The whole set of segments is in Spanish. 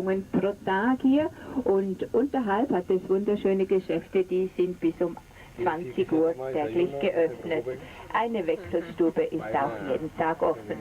Bewegungen pro Tag hier und unterhalb hat es wunderschöne Geschäfte, die sind bis um 20 Uhr täglich geöffnet. Eine Wechselstube ist auch jeden Tag offen.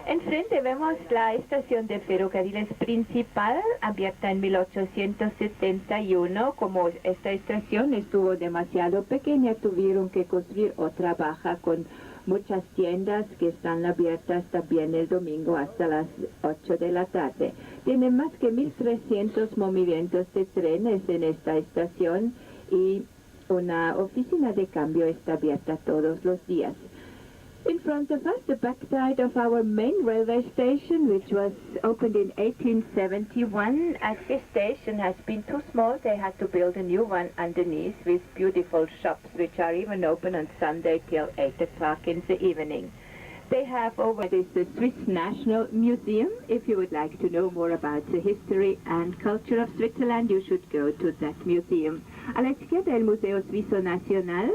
Enfrente vemos la estación de ferrocarriles principal, abierta en 1871. Como esta estación estuvo demasiado pequeña, tuvieron que construir otra baja con muchas tiendas que están abiertas también el domingo hasta las 8 de la tarde. Tiene más que 1.300 movimientos de trenes en esta estación y una oficina de cambio está abierta todos los días. In front of us, the backside of our main railway station, which was opened in 1871. As this station has been too small, they had to build a new one underneath with beautiful shops, which are even open on Sunday till 8 o'clock in the evening. They have over this the Swiss National Museum. If you would like to know more about the history and culture of Switzerland, you should go to that museum. A la izquierda, el Museo Suizo Nacional.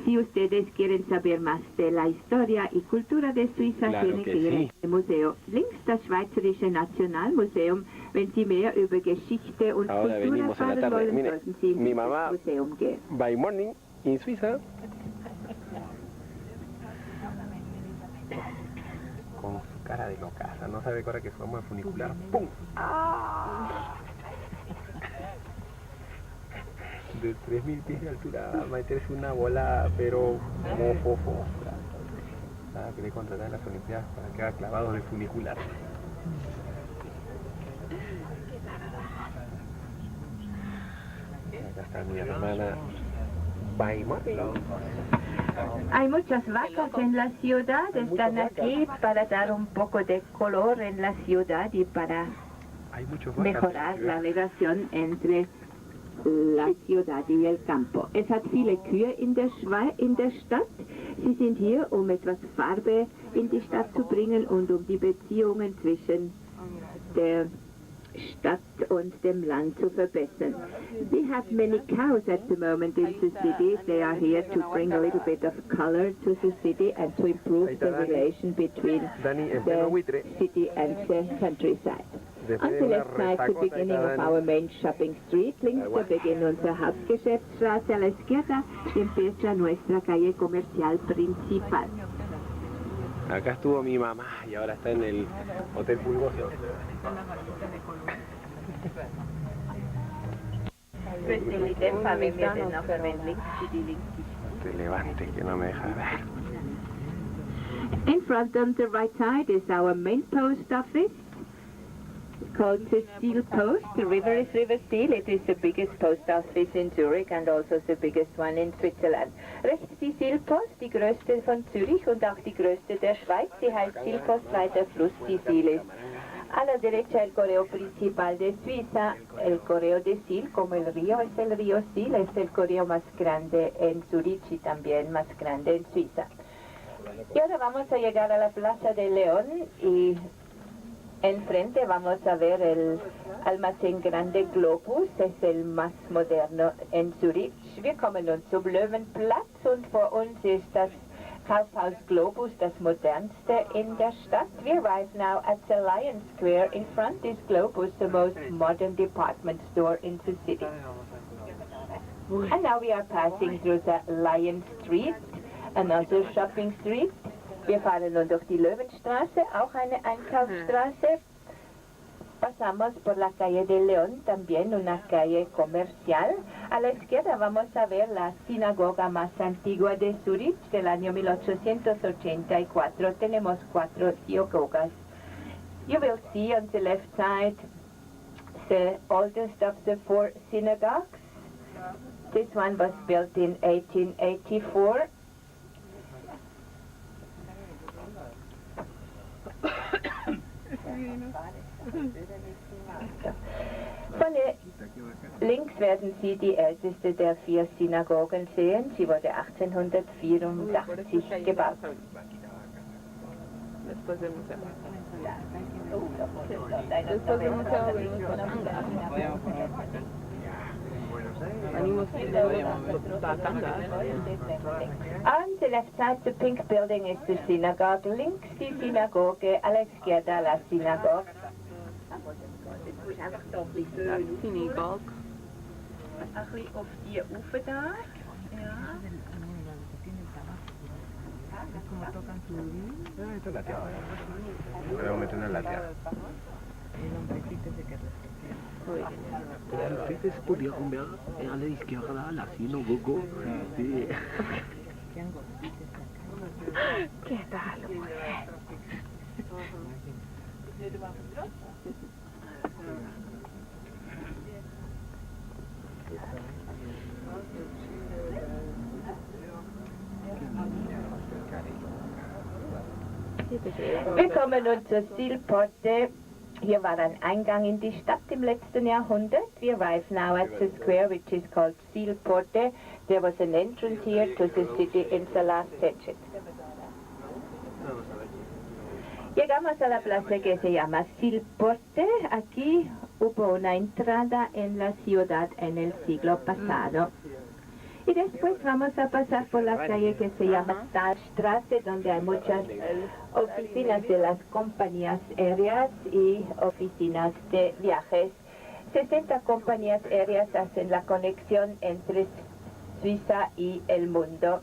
Si ustedes quieren saber más de la historia y cultura de Suiza, tienen que ir a este museo. Links das Schweizerische Nationalmuseum. Wenn Sie mehr über Geschichte und Ahora Kultur venimos en la erfahren tarde. wollen, Mire, sollten Sie mi ins mamá Museum gehen. by morning in Suiza con su cara de locaza, no sabe ahora que su vamos a funicular. ¡Pum! ¡Ah! De 3.000 pies de altura a meterse una bola, pero mofofo. Nada, quería contratar en las Olimpiadas para que haga clavados de funicular. Acá está mi hermana Baima. Hay muchas vacas en la ciudad, están aquí para dar un poco de color en la ciudad y para mejorar la relación entre la ciudad y el campo. Es hat viele Kühe in der Stadt. Sie sind hier, um etwas Farbe in die Stadt zu bringen und um die Beziehungen zwischen der Stadt und dem Land zu verbessern. We have many cows at the moment in the city. They are here to bring a little bit of color to the city and to improve the relation between the city and the countryside. On the left side, the beginning of our main shopping street. Links, der Beginn unserer Hauptgeschäftsstraße. A la izquierda empieza nuestra calle comercial principal. Acá estuvo mi mamá y ahora está en el Hotel Pulgoso. Relevante que no me deja ver. In front on the right side is our main post office, called the Steel Post. The river is River Steel. It is the biggest post office in Zurich and also the biggest one in Switzerland. Rechts die Silpost, die größte von Zürich und auch die größte der Schweiz. Sie heißt Silpost, weil der Fluss die Sil ist. A la derecha el correo principal de Suiza, el correo de Sil, como el río es el río Sil, es el correo más grande en Zurich y también más grande en Suiza. Y ahora vamos a llegar a la Plaza de León y enfrente vamos a ver el almacén grande Globus, es el más moderno en Zurich. Wir kommen nun zum Löwenplatz und vor uns ist das Kaufhaus Globus, das modernste in der Stadt. We arrive now at the Lion Square. In front is Globus, the most modern department store in the city. And now we are passing through the Lion Street, another shopping street. Wir fahren nun durch die Löwenstraße, auch eine Einkaufsstraße. Pasamos por la calle de León, también una calle comercial. A la izquierda vamos a ver la sinagoga más antigua de Zurich del año 1884. Tenemos 4 sinagogas. You will see on the left side the oldest of the 4 synagogues. This one was built in 1884. Von links werden Sie die älteste der 4 Synagogen sehen. Sie wurde 1884 gebaut. Después del museo. On the left side, the pink building is the synagogue. Links die Synagoge, a la izquierda la synagogue. einfach da ein bisschen Das ist seine Galg. ein bisschen auf die Ufe da. Ja. Esto es lateado. Podemos meter una lateada. Ustedes pudieron ver a la izquierda la sinagoga. Sí. ¿Qué tal? Wir kommen nun zur Stilporte. Hier war ein Eingang in die Stadt im letzten Jahrhundert. We arrive now at the square which is called Stilporte. There was an entrance here to the city in the last century. Llegamos a la plaza que se llama Stilporte. Aquí hubo una entrada en la ciudad en el siglo pasado. Y después vamos a pasar por la calle que se llama Talstraße, donde hay muchas oficinas de las compañías aéreas y oficinas de viajes. 60 compañías aéreas hacen la conexión entre Suiza y el mundo.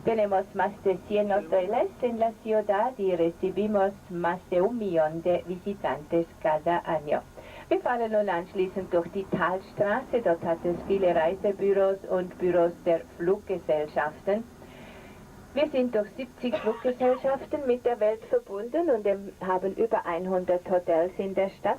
Tenemos más de 100 hoteles en la ciudad y recibimos más de 1 Million de visitantes cada año. Wir fahren nun anschließend durch die Talstraße. Dort hat es viele Reisebüros und Büros der Fluggesellschaften. Wir sind durch 70 Fluggesellschaften mit der Welt verbunden und haben über 100 Hotels in der Stadt.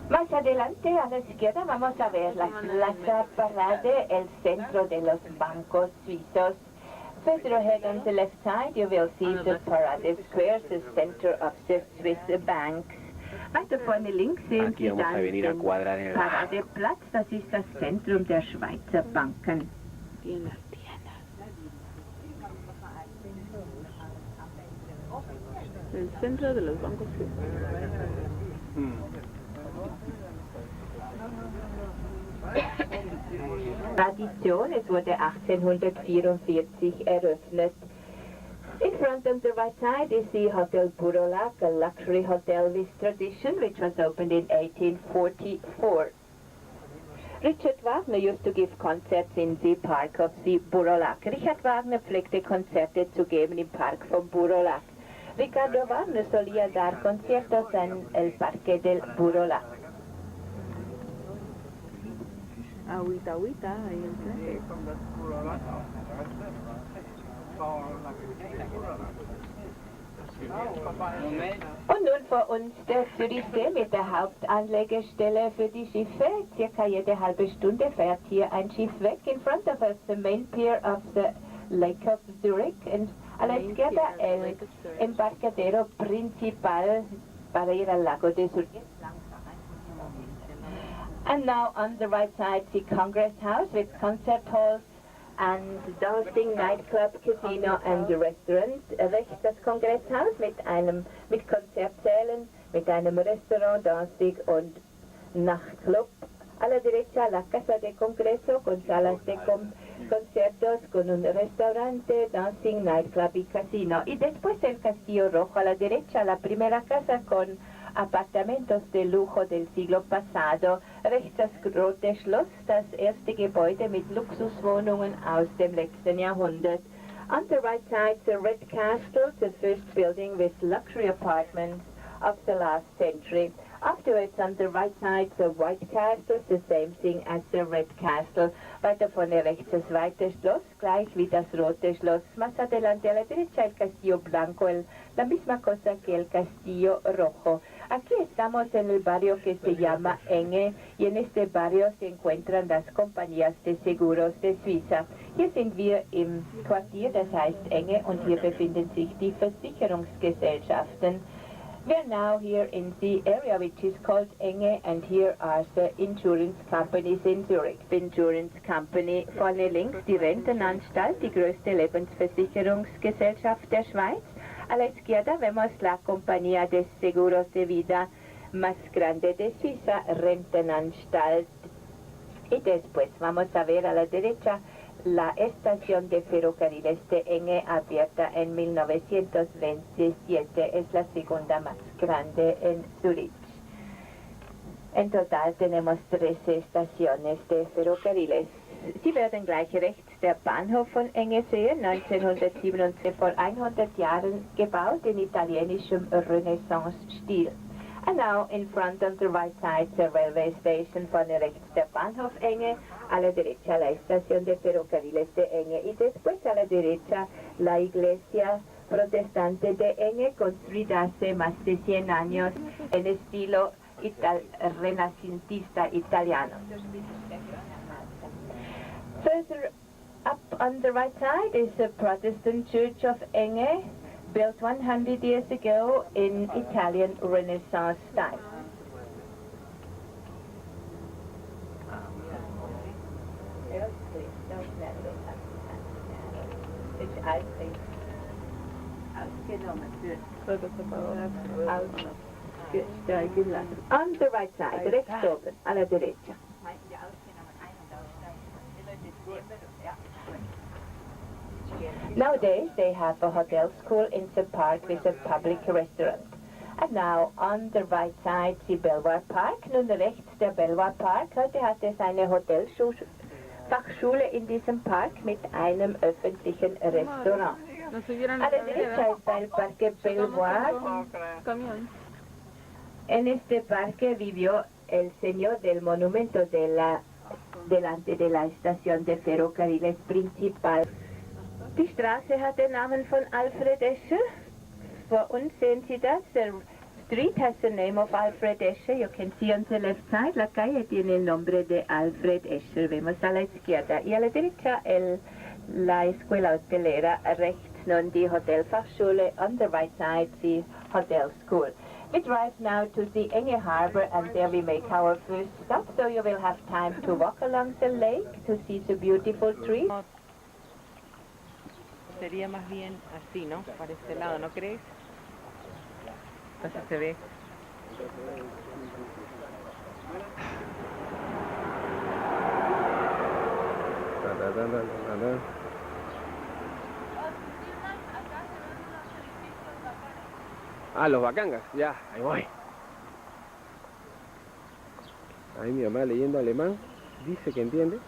Más adelante a la izquierda vamos a ver la Plaza Parade, el centro de los bancos suizos. Further ahead on the left side you will see the Parade Square, the center of the Swiss banks. Weiter vorne links sehen Sie dann den Paradeplatz, das ist das Zentrum der Schweizer Banken. El centro de los bancos. Tradition, es wurde 1844 eröffnet. In front on the right side is the Hotel Burolac, a luxury hotel with tradition, which was opened in 1844. Richard Wagner used to give concerts in the park of the Burolac. Richard Wagner pflegte Konzerte zu geben im Park von Burolac. Ricardo Wagner solía dar conciertos en el Parque del Burolac. Agüita, ahí el traje. Und nun vor uns der Zürichsee mit der Hauptanlegestelle für die Schiffe. Circa jede halbe Stunde fährt hier ein Schiff weg. In front of us the main pier of the Lake of Zurich. And a la izquierda el embarcadero principal para ir al lago de Zurich. And now on the right side the Congress House with concert halls and dancing nightclub, casino and restaurant. Rechts das Kongresshaus mit Konzertsälen, mit einem Restaurant, dancing und Nachtclub. A la derecha la Casa de Congreso con salas de conciertos, con un restaurante, dancing, nightclub y casino. Y después el Castillo Rojo a la derecha, la primera casa con apartamentos de lujo del siglo pasado. Rechts das Rote Schloss, das erste Gebäude mit Luxuswohnungen aus dem letzten Jahrhundert. On the right side, the Red Castle, the first building with luxury apartments of the last century. Afterwards, on the right side, the White Castle, the same thing as the Red Castle. Weiter vorne rechts das Weiße Schloss, gleich wie das Rote Schloss. Más adelante a la derecha el Castillo Blanco, la misma cosa que el Castillo Rojo. Aquí estamos en el barrio que se llama Enge y en este barrio se encuentran las compañías de seguros de Suiza. Hier sind wir im Quartier, das heißt Enge, und hier befinden sich die Versicherungsgesellschaften. We are now here in the area which is called Enge, and here are the insurance companies in Zurich. The Insurance Company vorne links, die Rentenanstalt, die größte Lebensversicherungsgesellschaft der Schweiz. A la izquierda vemos la Compañía de Seguros de Vida más grande de Suiza, Rentenanstalt. Y después vamos a ver a la derecha la estación de ferrocarriles de Enge, abierta en 1927, es la segunda más grande en Zurich. En total tenemos 13 estaciones de ferrocarriles. Sie werden gleich rechts der Bahnhof von Enge sehen, 1977 vor 100 Jahren gebaut in italienischem Renaissance-Stil. And now in front on the right side the railway station, vorne rechts der Bahnhof Enge, a la derecha la estación de ferrocarriles de Enge y después a la derecha la iglesia protestante de Enge, construida hace más de 100 años en estilo renacentista italiano. Further up on the right side is the Protestant Church of Enge, built 100 years ago in Italian Renaissance style. On the right side, rechts oben, a la derecha. Nowadays, they have a hotel school in the park with a public restaurant. And now, on the right side, the Belvoir Park. Nun rechts der Belvoir Park. Heute hat es eine Hotelfachschule in diesem Park mit einem öffentlichen Restaurant. A la derecha está el Parque Belvoir. En este parque vivió el señor del monumento delante de la estación de ferrocarriles principal. Die Straße hat den Namen von Alfred Escher. Vor uns sehen Sie das. The street has the name of Alfred Escher. You can see on the left side, la calle tiene el nombre de Alfred Escher. Vemos a la izquierda. Y a la derecha la escuela hotelera. Rechts nun die Hotelfachschule. On the right side, the hotel school. We drive now to the Enge Harbor, and there we make our first stop. So you will have time to walk along the lake to see the beautiful trees. Sería más bien así, ¿no? Para este lado, ¿no crees? Entonces se ve. Ah, los bacangas, ya, ahí voy. Ahí mi mamá leyendo alemán, dice que entiende.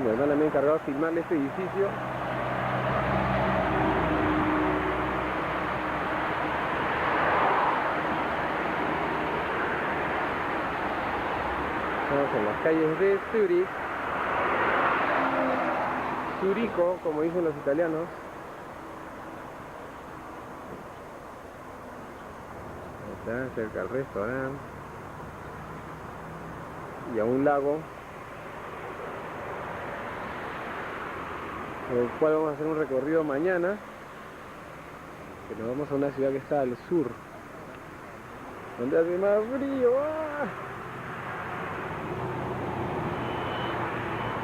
Mi hermana me ha encargado de filmarle este edificio. Estamos en las calles de Zurich. Zurico, como dicen los italianos. Ahí está, cerca del restaurante. Y a un lago, por el cual vamos a hacer un recorrido mañana, que nos vamos a una ciudad que está al sur, donde hace más frío. ¡Ah!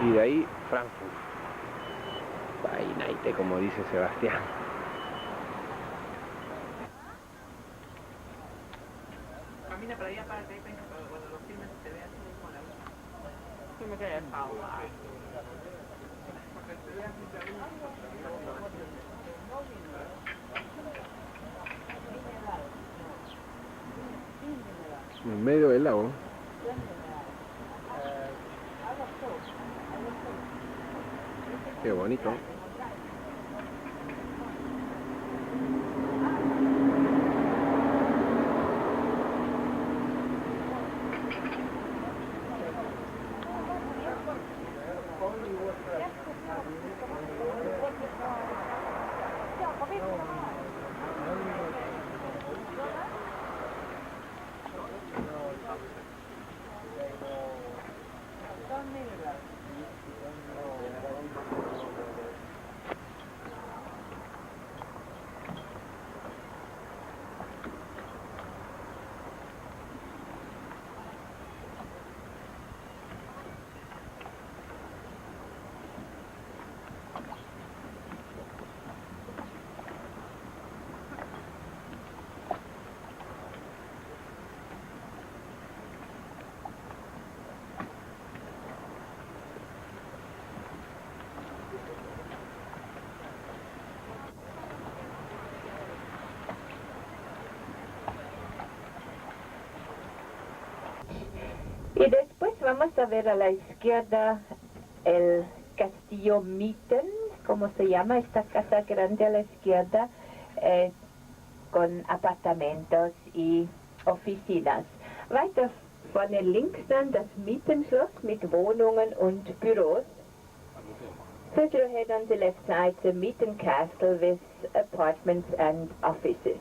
Y de ahí Frankfurt, Bainaite, como dice Sebastián. Camina para allá, para acá, cuando los filmes se vean como la luz. Sí me quedé En medio del lago. Qué bonito. Y después vamos a ver a la izquierda el Castillo Mitten, como se llama esta casa grande a la izquierda, con apartamentos y oficinas. Weiter vorne links dann das Mietenschloss mit Wohnungen und Büros. Further ahead on the left side, the Mitten Castle with apartments and offices.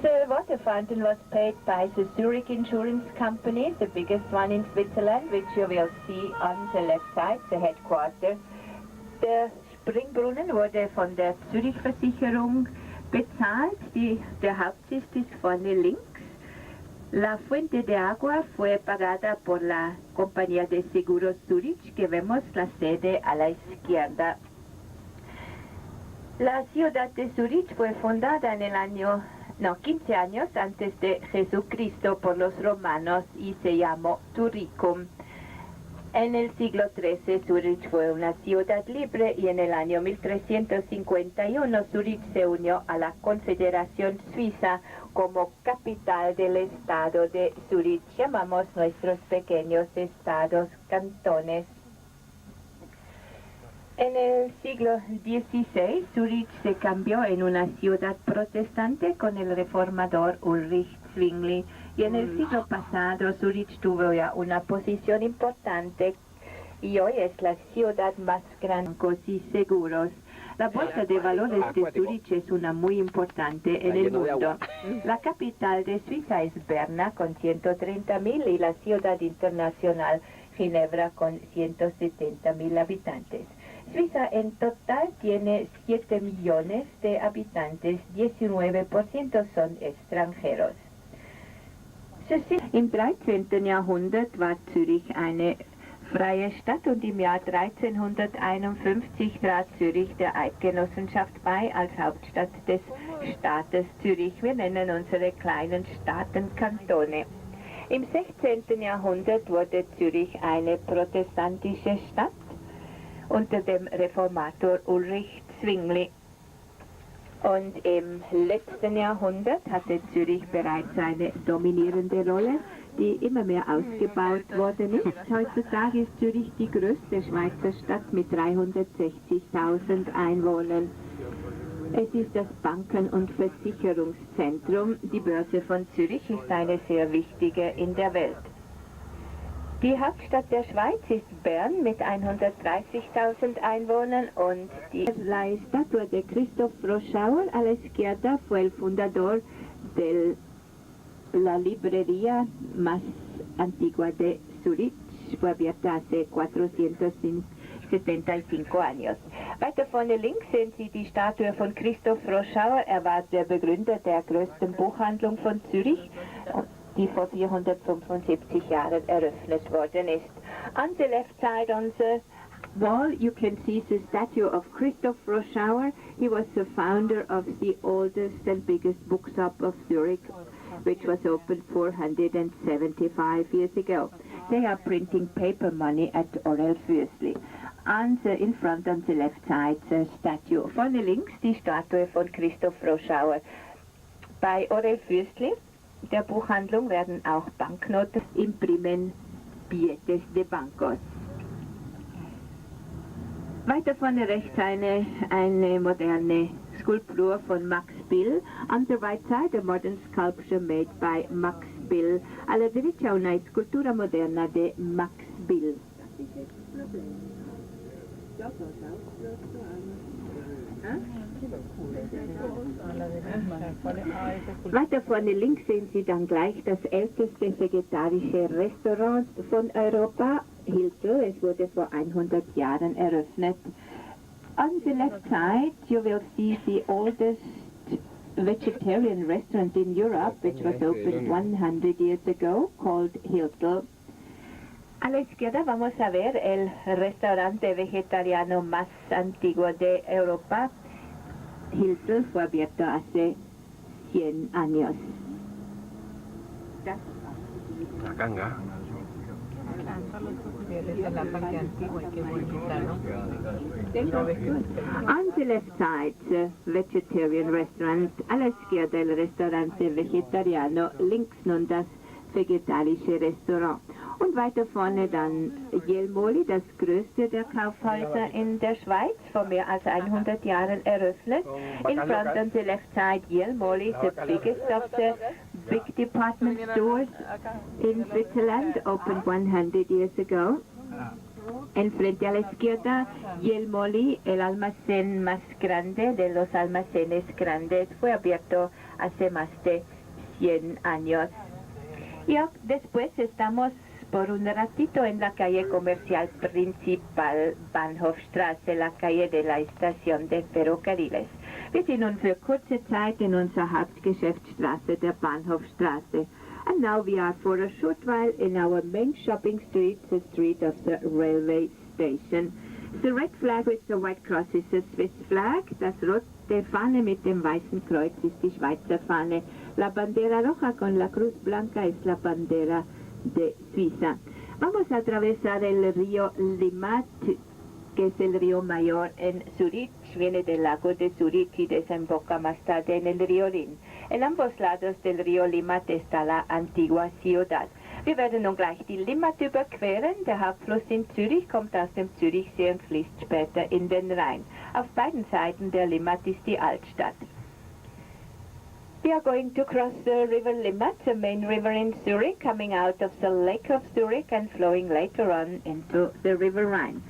The water fountain was paid by the Zurich Insurance Company, the biggest one in Switzerland, which you will see on the left side, the headquarters. Der Springbrunnen wurde von der Zürich Versicherung bezahlt. Der Hauptsitz ist vorne links. La fuente de agua fue pagada por la compañía de seguros Zurich, que vemos la sede a la izquierda. La ciudad de Zurich fue fundada en el año 15 años antes de Jesucristo por los romanos y se llamó Turicum. En el siglo XIII Zurich fue una ciudad libre y en el año 1351 Zurich se unió a la Confederación Suiza como capital del estado de Zurich. Llamamos nuestros pequeños estados cantones. En el siglo XVI, Zurich se cambió en una ciudad protestante con el reformador Ulrich Zwingli, y en el siglo pasado Zurich tuvo ya una posición importante y hoy es la ciudad más grande y seguros. La bolsa de valores de Zurich es una muy importante en el mundo. La capital de Suiza es Berna con 130.000 y la ciudad internacional Ginebra con 170.000 habitantes. Suiza en total tiene 7 millones de habitantes, 19% son extranjeros. Im 13. Jahrhundert war Zürich eine freie Stadt und im Jahr 1351 trat Zürich der Eidgenossenschaft bei als Hauptstadt des Staates Zürich. Wir nennen unsere kleinen Staaten Kantone. Im 16. Jahrhundert wurde Zürich eine protestantische Stadt unter dem Reformator Ulrich Zwingli. Und im letzten Jahrhundert hatte Zürich bereits eine dominierende Rolle, die immer mehr ausgebaut worden ist. Heutzutage ist Zürich die größte Schweizer Stadt mit 360.000 Einwohnern. Es ist das Banken- und Versicherungszentrum. Die Börse von Zürich ist eine sehr wichtige in der Welt. Die Hauptstadt der Schweiz ist Bern mit 130.000 Einwohnern und la estatua de Christoph Froschauer a la izquierda fue el fundador de la librería más antigua de Zurich, fue abierta hace 475 años. Weiter vorne links sehen Sie die Statue von Christoph Froschauer. Er war der Begründer der größten Buchhandlung von Zürich, die vor 475 Jahren eröffnet worden ist. On the left side on the wall you can see the statue of Christoph Froschauer. He was the founder of the oldest and biggest bookshop of Zurich, which was opened 475 years ago. They are printing paper money at Orell Füssli. In front on the left side the statue. Vorne links die Statue von Christoph Froschauer. Bei Orell Füssli, der Buchhandlung, werden auch Banknoten imprimen billetes de bancos. Weiter vorne rechts eine moderne Skulptur von Max Bill. On the right side, a modern sculpture made by Max Bill. Alla derecha una scultura moderna de Max Bill. Weiter vorne links sehen Sie dann gleich das älteste vegetarische Restaurant von Europa, Hiltl. Es wurde vor 100 Jahren eröffnet. On the left side you will see the oldest vegetarian restaurant in Europe, which was opened 100 years ago, called Hiltl. A la izquierda vamos a ver el restaurante vegetariano más antiguo de Europa. Hiltl fue abierto hace 100 años. Canga. On the left side, the vegetarian restaurant. A la izquierda el restaurante vegetariano. Links nun das vegetarische Restaurant. Und weiter vorne dann Jelmoli, das größte der Kaufhäuser in der Schweiz, vor mehr als 100 Jahren eröffnet. In front on the left side, Jelmoli, the biggest of the big department stores in Switzerland, opened 100 years ago. Enfrente a la izquierda, Jelmoli, el almacén más grande de los almacenes grandes, fue abierto hace más de 100 años. Y después estamos por un ratito en la calle comercial principal, Bahnhofstraße, la calle de la estación de ferrocarriles. Wir sind nun für kurze Zeit in unserer Hauptgeschäftsstraße, der Bahnhofstraße. And now we are for a short while in our main shopping street, the street of the railway station. The red flag with the white cross is the Swiss flag. Das rote Fahne mit dem weißen Kreuz ist die Schweizer Fahne. La bandera roja con la cruz blanca es la bandera de Suiza. Vamos a atravesar el río Limmat, que es el río mayor en Zurich, viene del lago de Zurich y desemboca más tarde en el río Rin. En ambos lados del río Limmat está la antigua ciudad. Wir werden nun gleich die Limmat überqueren. Der Hauptfluss in Zürich kommt aus dem Zürichsee und fließt später in den Rhein. Auf beiden Seiten der Limmat ist die Altstadt. We are going to cross the river Limmat, the main river in Zurich, coming out of the lake of Zurich and flowing later on into the river Rhine.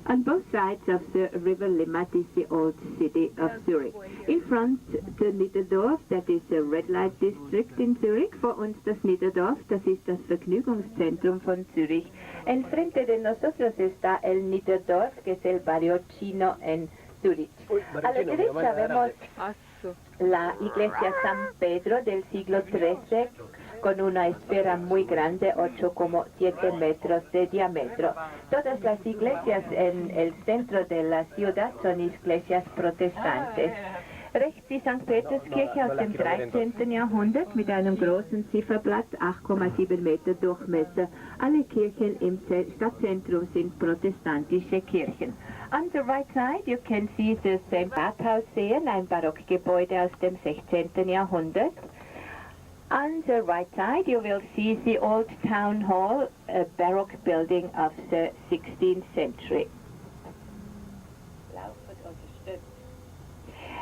On both sides of the river Limmat is the old city of Zurich. In front, the Niederdorf, that is a red light district in Zurich. Vor uns das Niederdorf, das ist das Vergnügungszentrum von Zurich. Enfrente de nosotros está el Niederdorf, que es el barrio chino en Zurich. A la derecha vemos la iglesia San Pedro del siglo XIII, con una esfera muy grande, 8,7 metros de diámetro. Todas las iglesias en el centro de la ciudad son iglesias protestantes. Rechts die St. Peterskirche aus dem 13. Jahrhundert mit einem großen Zifferblatt, 8,7 Meter Durchmesser. Alle Kirchen im Stadtzentrum sind protestantische Kirchen. On the right side you can see the St. Rathaus sehen, ein Barockgebäude aus dem 16. Jahrhundert. On the right side you will see the old town hall, a baroque building of the 16th century.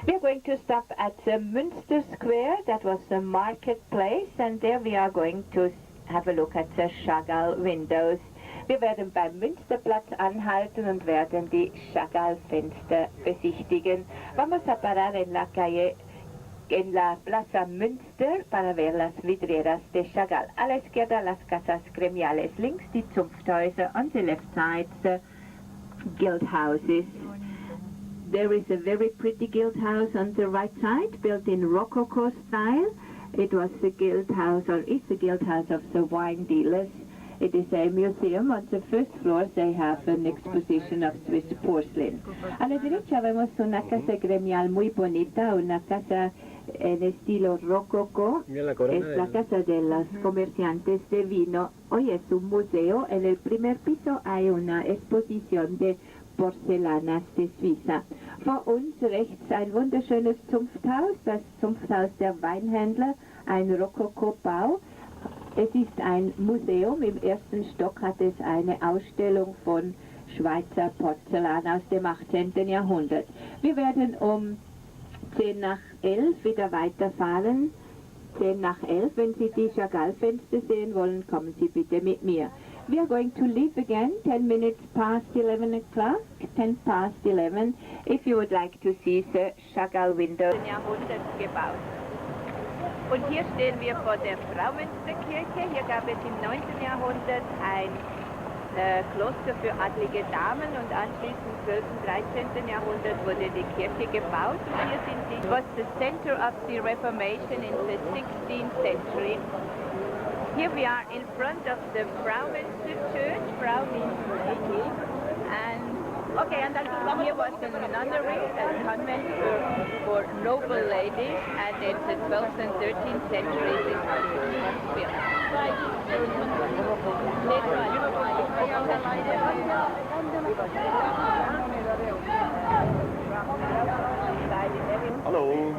We are going to stop at the Münster Square, that was the marketplace, and there we are going to have a look at the Chagall windows. Wir werden beim Münsterplatz anhalten und werden die Chagall-Fenster besichtigen. Vamos a parar en la calle, en la Plaza Münster, para ver las vidrieras de Chagall. A la izquierda las casas gremiales, links die Zunfthäuser, on the left side the guild houses. There is a very pretty guild house on the right side, built in Rococo style. It was the guild house, or is the guild house of the wine dealers. It is a museum. On the first floor they have an exposition of Swiss porcelain. A la derecha vemos una casa gremial muy bonita, una casa en estilo rococo. Es la casa de los comerciantes de vino. Hoy es un museo. En el primer piso hay una exposición de Porzellanas de Suiza. Vor uns rechts ein wunderschönes Zunfthaus, das Zunfthaus der Weinhändler, ein Rokoko-Bau. Es ist ein Museum. Im ersten Stock hat es eine Ausstellung von Schweizer Porzellan aus dem 18. Jahrhundert. Wir werden um 10 nach 11 wieder weiterfahren. 10 nach 11, wenn Sie die Chagall-Fenster sehen wollen, kommen Sie bitte mit mir. We are going to leave again 10 minutes past 11 o'clock, 10 past 11, if you would like to see the Chagall window. Jahrhundert gebaut. Und hier stehen wir vor der Fraumünsterkirche. Hier gab es im 9. Jahrhundert ein Kloster für adlige Damen und anschließend im 12. und 13. Jahrhundert wurde die Kirche gebaut. Und hier sind sie. It was the center of the Reformation in the 16th century. Here we are in front of the Fraumünster Church, Frau means lady, and okay, and here was a nunnery, a convent for noble ladies, and in the 12th and 13th centuries this was built. Hallo. Und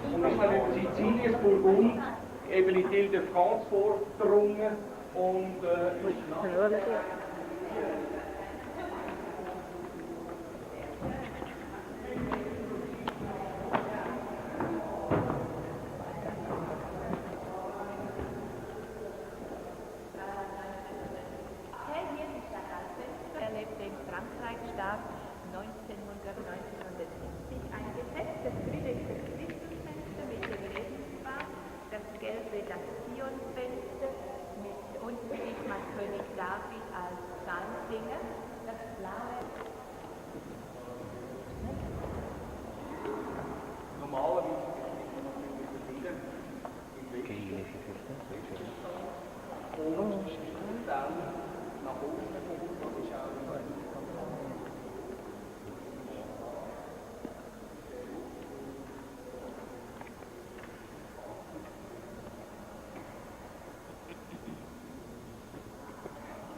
ist dann über Sizilien, Burgund, eben in die Ile de France vorgedrungen und Er lebte in Frankreich, starb 1970 eingesetzt. Das grüne Christusfenster mit dem Lebensbad, das gelbe das Sionfenster mit unten sieht man König David als Psalmsinger, das blaue. normalerweise ¿Qué iglesia es esta? und dann nach oben kommt, das ist auch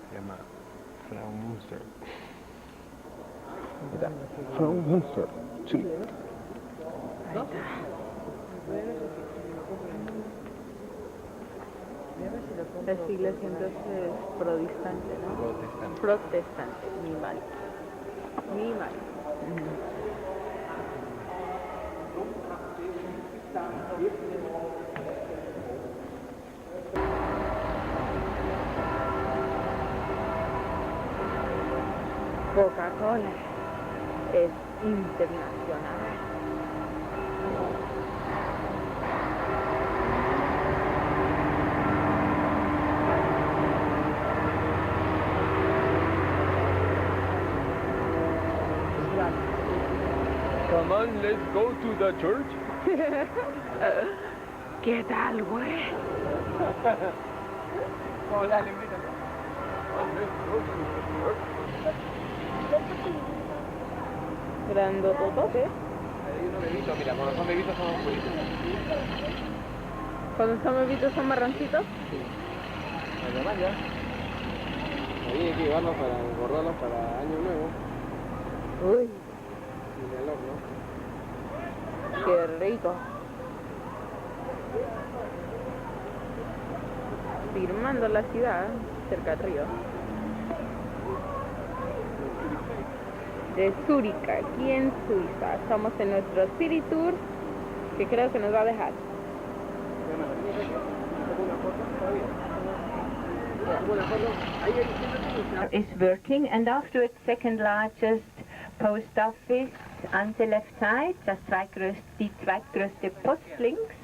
Se llama Fraunhofer. Fraunhofer. Sí. La iglesia entonces protestante, ¿no? Protestante. Protestante, ni mal. Ni mal. Coca-Cola es internacional. Come on, let's go to the church. ¿Qué tal, güey? Hola, le invito. Grandototote. Hay unos bebitos, mira, cuando son bebitos son oscuritos. Cuando son bebitos son marroncitos. Además ya. Ahí hay que llevarlos para engordarlos para Año Nuevo. Uy, Sin el horno. qué rico. Firmando la ciudad, cerca del río. De Zúrich, aquí en Suiza. Estamos en nuestro City Tour, que creo que nos va a dejar. Is working, and afterwards second largest post office on the left side, die zweitgrößte Post links.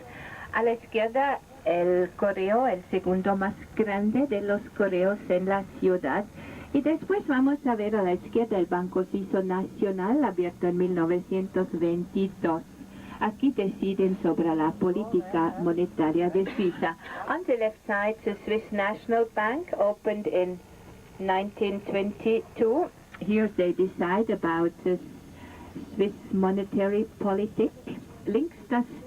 A la izquierda el correo, el segundo más grande de los correos en la ciudad. Y después vamos a ver a la izquierda el Banco Suizo Nacional, abierto en 1922. Aquí deciden sobre la política monetaria de Suiza. On the left side, the Swiss National Bank, opened in 1922. Here they decide about the Swiss monetary policy. Links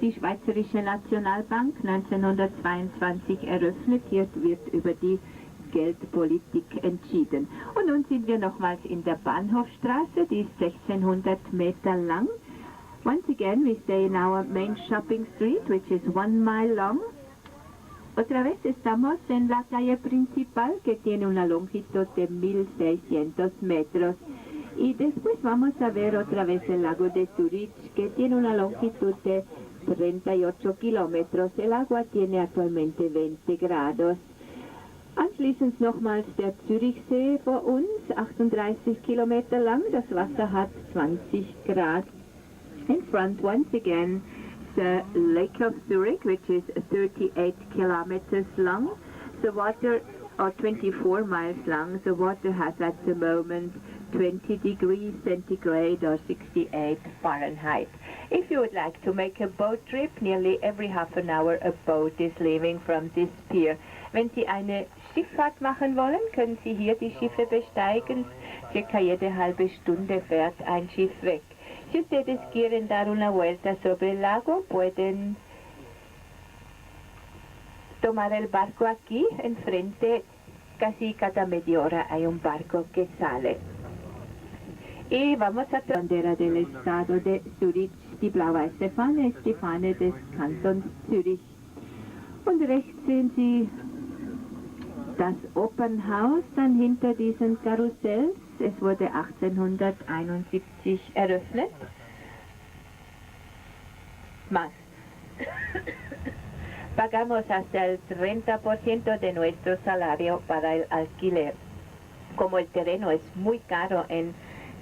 die Schweizerische Nationalbank, 1922 eröffnet. Hier wird über die Geldpolitik entschieden. Und nun sind wir nochmals in der Bahnhofstraße, die ist 1600 Meter lang. Once again, we stay in our main shopping street, which is 1 mile long. Otra vez estamos en la calle principal, que tiene una longitud de 1600 metros. Y después vamos a ver otra vez el lago de Zurich, que tiene una longitud de 38 kilómetros. El agua tiene actualmente 20 grados. Anschließend nochmals der Zürichsee vor uns, 38 Kilometer lang. Das Wasser hat 20 Grad. In front, once again, the Lake of Zurich, which is 38 kilometers long. The water, or 24 miles long, the water has at the moment 20 degrees centigrade or 68 Fahrenheit. If you would like to make a boat trip, nearly every half an hour a boat is leaving from this pier. Wenn Sie eine Schifffahrt machen wollen, können Sie hier die Schiffe besteigen. Circa jede halbe Stunde fährt ein Schiff weg. Si ustedes quieren dar una vuelta sobre el lago, pueden tomar el barco aquí, enfrente, casi cada media hora hay un barco que sale. Y vamos a la bandera del estado de Zürich. Die blau-weiße Fahne ist die Fahne des Kantons Zürich. Und rechts sehen Sie das Opernhaus dann hinter diesen Karussells. Es wurde 1871 eröffnet. Más. Pagamos hasta el 30% de nuestro salario para el alquiler. Como el terreno es muy caro en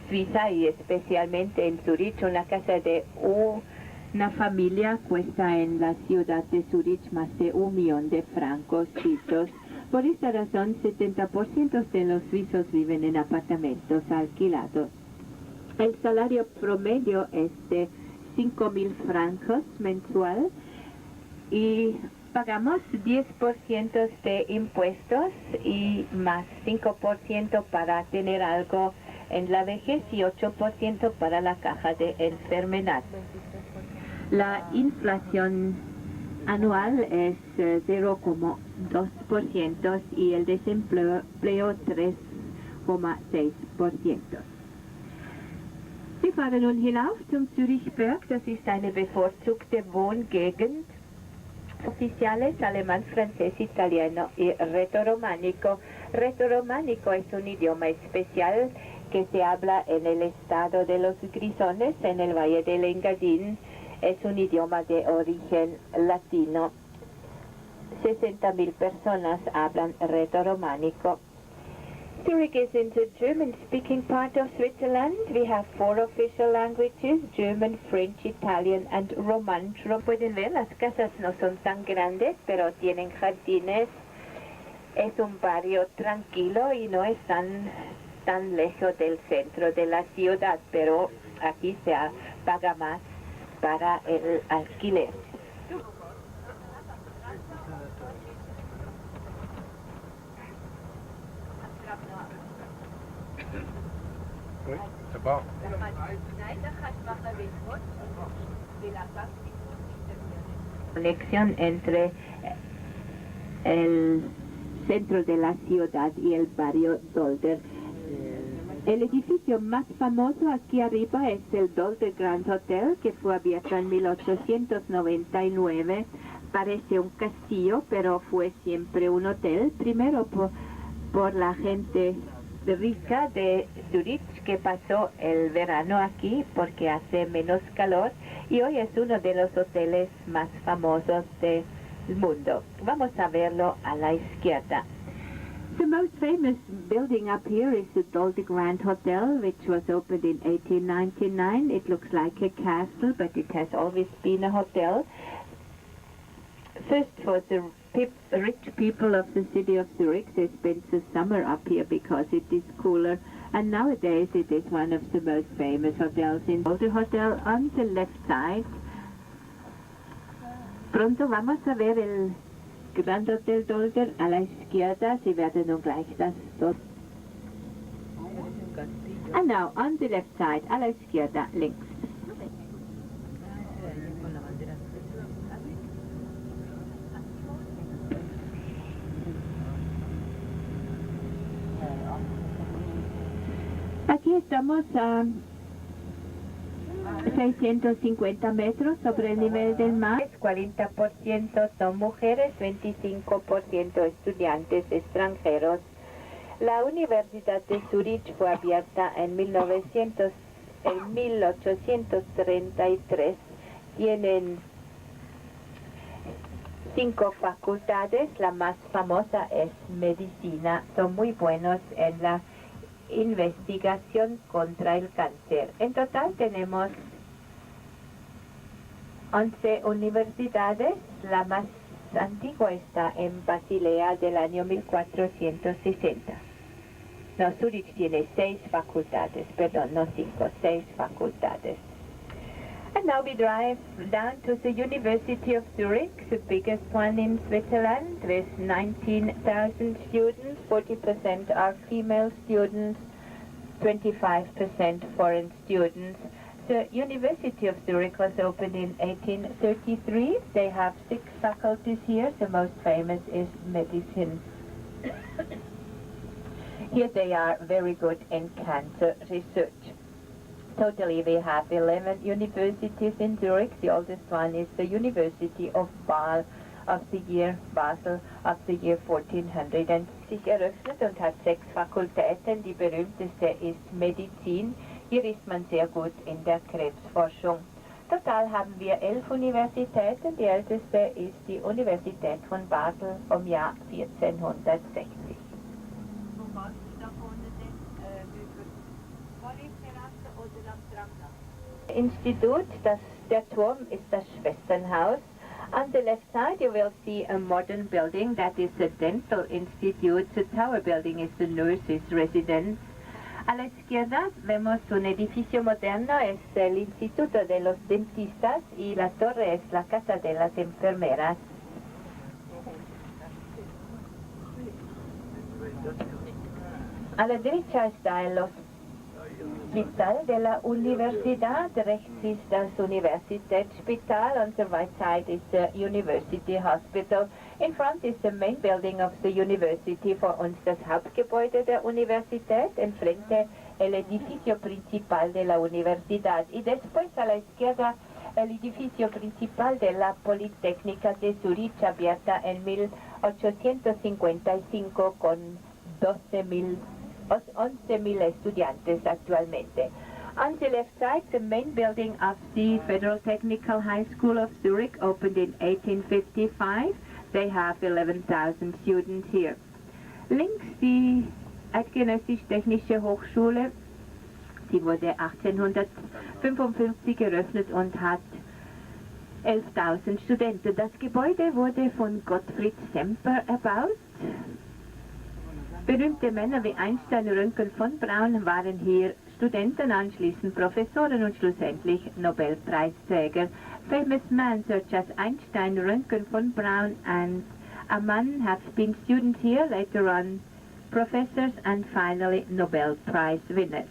Suiza y especialmente en Zurich, una casa de una familia cuesta en la ciudad de Zurich más de 1 millón de francos suizos. Por esta razón, 70% de los suizos viven en apartamentos alquilados. El salario promedio es de 5.000 francos mensual y pagamos 10% de impuestos y más 5% para tener algo en la vejez y 8% para la caja de enfermedad. La inflación anual es 0,2% y el desempleo 3,6%. Sie fahren nun hinauf zum Zürichberg, das ist eine bevorzugte Wohngegend. Oficiales alemán, francés, italiano y reto-románico. Reto-románico es un idioma especial que se habla en el estado de los Grisones, en el Valle del Engadín. Es un idioma de origen latino. 60.000 personas hablan reto-románico. Zurich is in the German-speaking part of Switzerland. We have 4 official languages, German, French, Italian and Romansh. Pueden ver, las casas no son tan grandes, pero tienen jardines. Es un barrio tranquilo y no es tan lejos del centro de la ciudad, pero aquí se paga más para el alquiler. Oui, c'est bon. Conexión entre el centro de la ciudad y el barrio Dolder. El edificio más famoso aquí arriba es el Dolder Grand Hotel, que fue abierto en 1899. Parece un castillo, pero fue siempre un hotel. Primero por la gente rica de Zurich que pasó el verano aquí porque hace menos calor y hoy es uno de los hoteles más famosos del mundo. Vamos a verlo a la izquierda. The most famous building up here is the Dolder Grand Hotel, which was opened in 1899. It looks like a castle, but it has always been a hotel. First, for the rich people of the city of Zurich, they spend the summer up here because it is cooler. And nowadays, it is one of the most famous hotels in Dolder Hotel on the left side. Pronto vamos a ver el Grand Hotel Dolder a la izquierda. Sie werden nun gleich das dort. And now, on the left side, a la izquierda, links. Aquí estamos a 650 metros sobre el nivel del mar. 40% son mujeres, 25% estudiantes extranjeros. La Universidad de Zurich fue abierta en 1833. Tienen 5 facultades, la más famosa es medicina. Son muy buenos en la investigación contra el cáncer. En total tenemos 11 universidades. La más antigua está en Basilea del año 1460. No, Zurich tiene 6 facultades, perdón, no 5, 6 facultades. And now we drive down to the University of Zurich, the biggest one in Switzerland, with 19,000 students. 40% are female students, 25% foreign students. The University of Zurich was opened in 1833. They have 6 faculties here. The most famous is medicine. Here they are very good in cancer research. Totally, we have 11 universities in Zurich. The oldest one is the University of Basel of the year 1460 eröffnet und hat 6 Fakultäten. Die berühmteste ist Medizin. Hier ist man sehr gut in der Krebsforschung. Total haben wir 11 Universitäten. Die älteste ist die Universität von Basel vom Jahr 1460. Institut, der Turm ist das Schwesternhaus. On the left side you will see a modern building that is a dental institute. The tower building is the nurse's residence. A la izquierda vemos un edificio moderno, es el Instituto de los Dentistas, y la torre es la Casa de las Enfermeras. A la derecha está el Hospital de la Universidad, rechts ist das Universitätsspital, on the right side is the University Hospital. In front is the main building of the university, für uns das Hauptgebäude der Universität, enfrente el edificio principal de la universidad, y después a la izquierda el edificio principal de la Politécnica de Zurich, abierta en 1855 con 11.000 estudiantes actualmente. On the left side, the main building of the Federal Technical High School of Zurich opened in 1855. They have 11,000 students here. Links die Eidgenössisch Technische Hochschule. Sie wurde 1855 eröffnet und hat 11.000 Studenten. Das Gebäude wurde von Gottfried Semper erbaut. Berühmte Männer wie Einstein, Röntgen, von Braun waren hier Studenten, anschließend Professoren und schlussendlich Nobelpreisträger. Famous men such as Einstein, Röntgen, von Braun and Ammann have been students here, later on professors and finally Nobel Prize winners.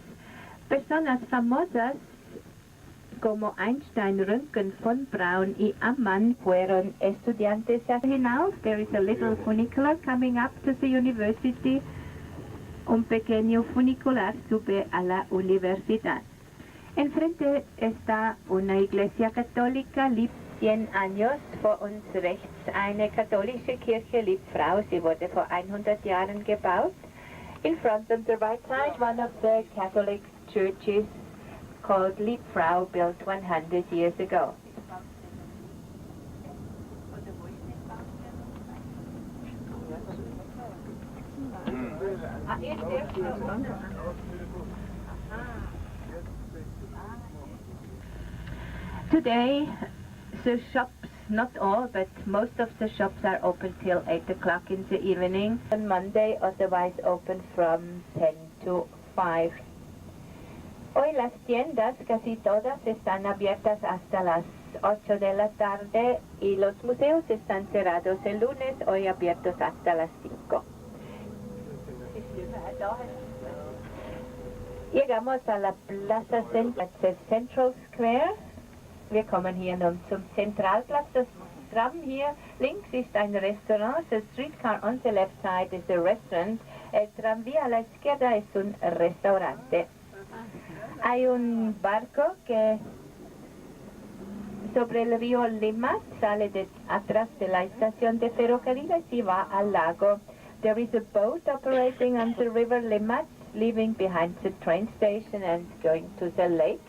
Personas famosas como Einstein, Röntgen, von Braun y Ammann fueron estudiantes hinauf. There is a little funicular coming up to the university. Un pequeño funicular sube a la universidad. Enfrente está una iglesia católica, Lieb 100 años, vor uns rechts eine katholische Kirche, Liebfrau, sie wurde vor 100 Jahren gebaut. In front on the right side, one of the Catholic churches called Liebfrau, built 100 years ago. Today, the shops, not all, but most of the shops are open till 8 o'clock in the evening. On Monday, otherwise open from 10 to 5. Hoy las tiendas, casi todas, están abiertas hasta las 8 de la tarde y los museos están cerrados el lunes, hoy abiertos hasta las 5. Llegamos a la Plaza Central Square. Wir kommen hier nun zum Zentralplatz. Das Tram hier links ist ein Restaurant. The streetcar on the left side is a restaurant. El tranvía a la izquierda es un restaurante. Hay un barco que sobre el río Limmat sale atrás de la estación de ferrocarriles y va al lago. There is a boat operating on the river Limmat, leaving behind the train station and going to the lake.